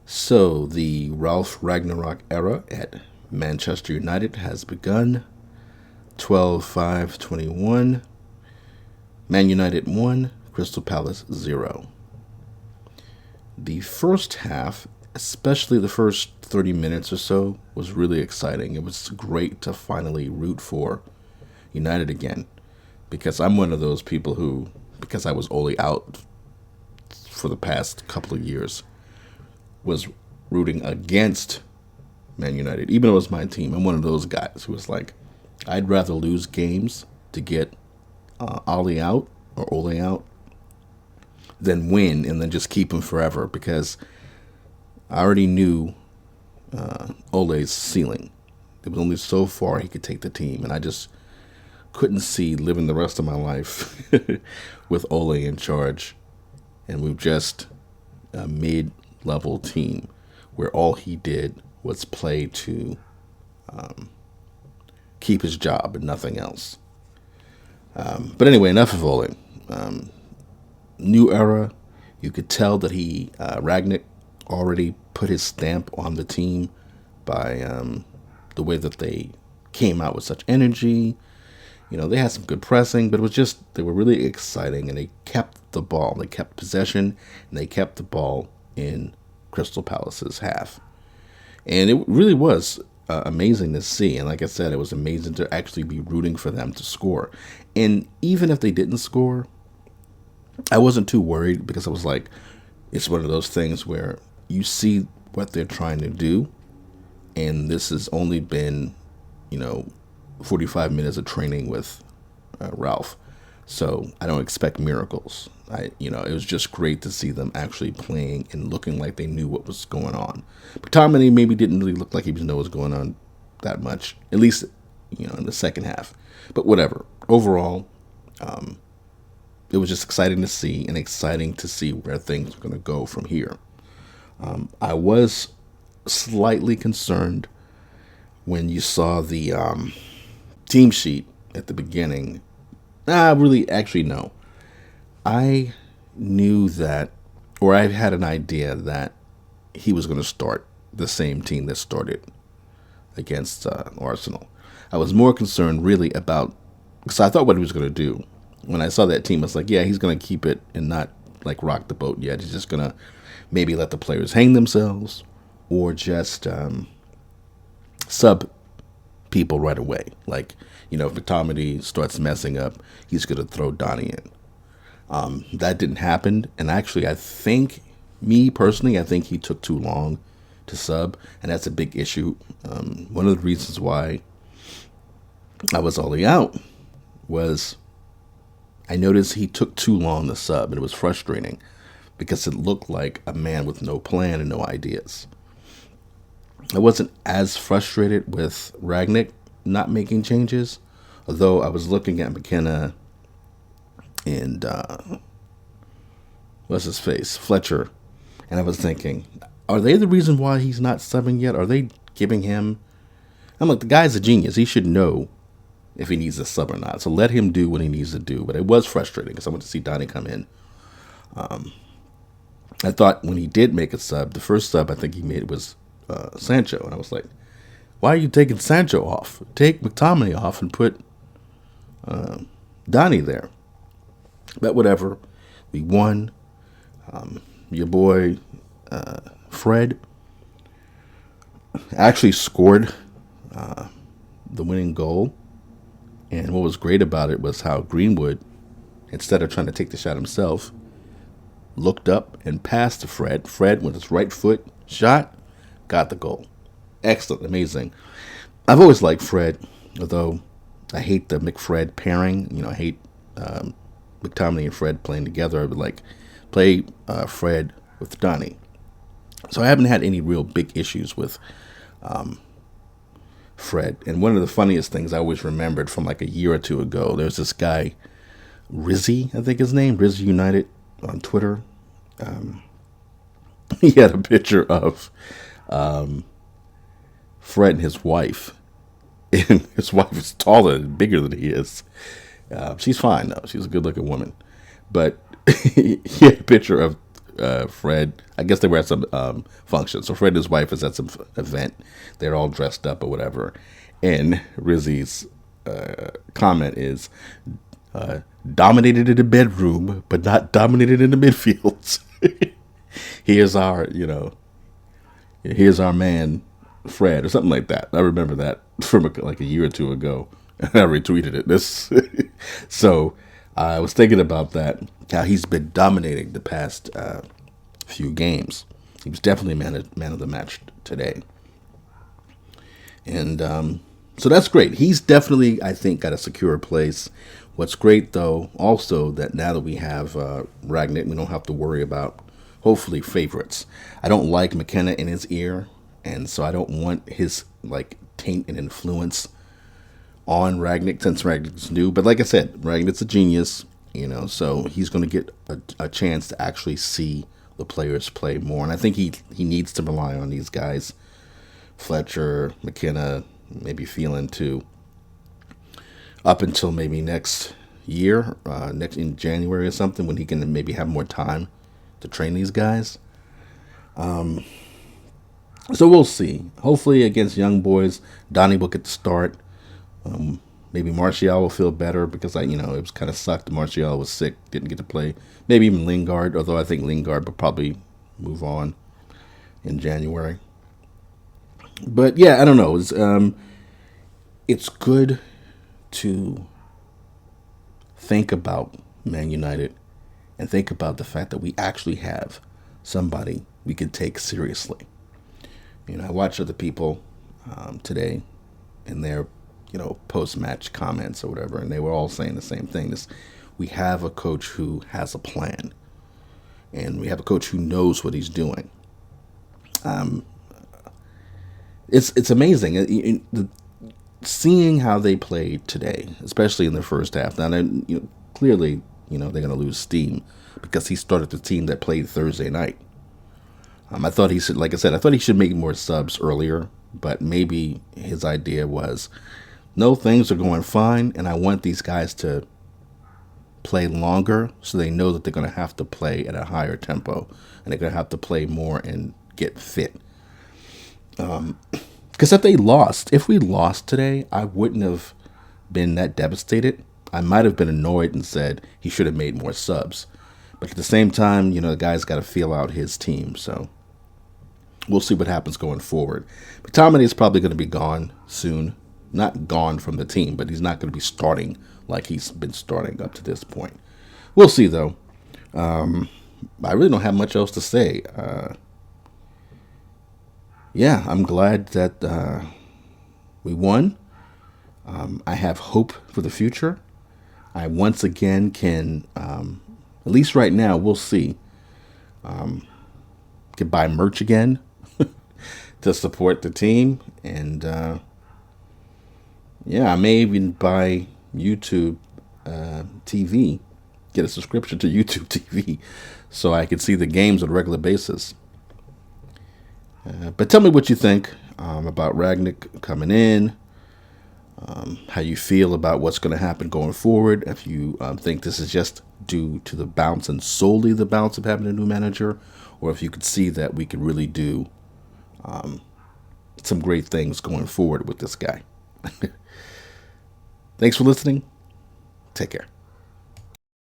So, the Ralf Ragnarok era at Manchester United has begun. 12-5-21. Man United 1, Crystal Palace 0. The first half, especially the first 30 minutes or so, was really exciting. It was great to finally root for United again, because I'm one of those people who, because I was only out for the past couple of years, was rooting against Man United, even though it was my team. I'm one of those guys who was like, I'd rather lose games to get Ollie out or Ole out than win and then just keep him forever, because I already knew Ole's ceiling. It was only so far he could take the team, and I just couldn't see living the rest of my life with Ole in charge. And we're just a mid-level team where all he did was play to keep his job and nothing else. But anyway, enough of Ole. New era. You could tell that Ragnick, already put his stamp on the team by the way that they came out with such energy. They had some good pressing, but they were really exciting, and they kept the ball. They kept possession, and they kept the ball in Crystal Palace's half. And it really was amazing to see. And like I said, it was amazing to actually be rooting for them to score. And even if they didn't score, I wasn't too worried, because I was like, it's one of those things where you see what they're trying to do, and this has only been, 45 minutes of training with Ralph. So I don't expect miracles. It was just great to see them actually playing and looking like they knew what was going on. But McTominay maybe didn't really look like he know what was going on that much, at least, in the second half. But whatever. Overall, it was just exciting to see, and exciting to see where things are going to go from here. I was slightly concerned when you saw the team sheet at the beginning. Actually, no. I knew that, or I had an idea that he was going to start the same team that started against Arsenal. I was more concerned really about, because I thought what he was going to do. When I saw that team, I was like, yeah, he's going to keep it and not like rock the boat yet. He's just going to maybe let the players hang themselves, or just sub people right away. Like, if McTominay starts messing up, he's going to throw Donnie in. That didn't happen. And actually, I think he took too long to sub. And that's a big issue. One of the reasons why I was only out was I noticed he took too long to sub. And it was frustrating, because it looked like a man with no plan and no ideas. I wasn't as frustrated with Ragnick not making changes, although I was looking at McKenna and what's his face, Fletcher, and I was thinking, are they the reason why he's not subbing yet? Are they giving him? I'm like, the guy's a genius. He should know if he needs a sub or not. So let him do what he needs to do. But it was frustrating, because I went to see Donnie come in. I thought when he did make a sub, the first sub I think he made was Sancho. And I was like, why are you taking Sancho off? Take McTominay off and put Donnie there. But whatever. We won. Your boy Fred actually scored the winning goal. And what was great about it was how Greenwood, instead of trying to take the shot himself, looked up and passed to Fred. Fred, with his right foot shot, got the goal. Excellent, amazing. I've always liked Fred, although I hate the McFred pairing. I hate McTominay and Fred playing together. I would like play Fred with Donnie. So I haven't had any real big issues with Fred. And one of the funniest things I always remembered from like a year or two ago, there's this guy, Rizzy, I think his name, Rizzy United on Twitter. He had a picture of Fred and his wife. And his wife is taller and bigger than he is. She's fine, though. She's a good-looking woman. But he had a picture of Fred, I guess they were at some function. So Fred and his wife is at some event. They're all dressed up or whatever. And Rizzy's comment is, dominated in the bedroom, but not dominated in the midfield. here's our, here's our man, Fred, or something like that. I remember that from like a year or two ago. I retweeted it. So I was thinking about that, how he's been dominating the past few games. He was definitely man of the match today. And so that's great. He's definitely, I think, got a secure place. What's great, though, also, that now that we have Ragnick, we don't have to worry about, hopefully, favorites. I don't like McKenna in his ear, and so I don't want his taint and influence on Ragnick, since Ragnick's new. But like I said, Ragnick's a genius, so he's going to get a chance to actually see the players play more. And I think he needs to rely on these guys, Fletcher, McKenna, maybe Phelan too, up until maybe next year, next in January or something, when he can maybe have more time to train these guys. So we'll see. Hopefully against young boys, Donnie will get the start. Maybe Martial will feel better, because it was kind of sucked. Martial was sick, didn't get to play. Maybe even Lingard, although I think Lingard will probably move on in January. But yeah, I don't know. It's good to think about Man United and think about the fact that we actually have somebody we can take seriously. I watched other people today in their post-match comments or whatever, and they were all saying the same thing. We have a coach who has a plan, and we have a coach who knows what he's doing. It's amazing seeing how they played today, especially in the first half. Now, clearly, they're going to lose steam because he started the team that played Thursday night. I thought he should, like I said, I thought he should make more subs earlier, but maybe his idea was, no, things are going fine, and I want these guys to play longer so they know that they're going to have to play at a higher tempo, and they're going to have to play more and get fit. Because if we lost today, I wouldn't have been that devastated. I might have been annoyed and said he should have made more subs. But at the same time, the guy's got to feel out his team. So we'll see what happens going forward. McTominay is probably going to be gone soon. Not gone from the team, but he's not going to be starting like he's been starting up to this point. We'll see, though. I really don't have much else to say. Yeah, I'm glad that we won. I have hope for the future. I once again can, at least right now, we'll see, can buy merch again to support the team. And I may even buy YouTube TV, get a subscription to YouTube TV so I can see the games on a regular basis. But tell me what you think about Rangnick coming in, how you feel about what's going to happen going forward, if you think this is just due to the bounce and solely the bounce of having a new manager, or if you could see that we could really do some great things going forward with this guy. Thanks for listening. Take care.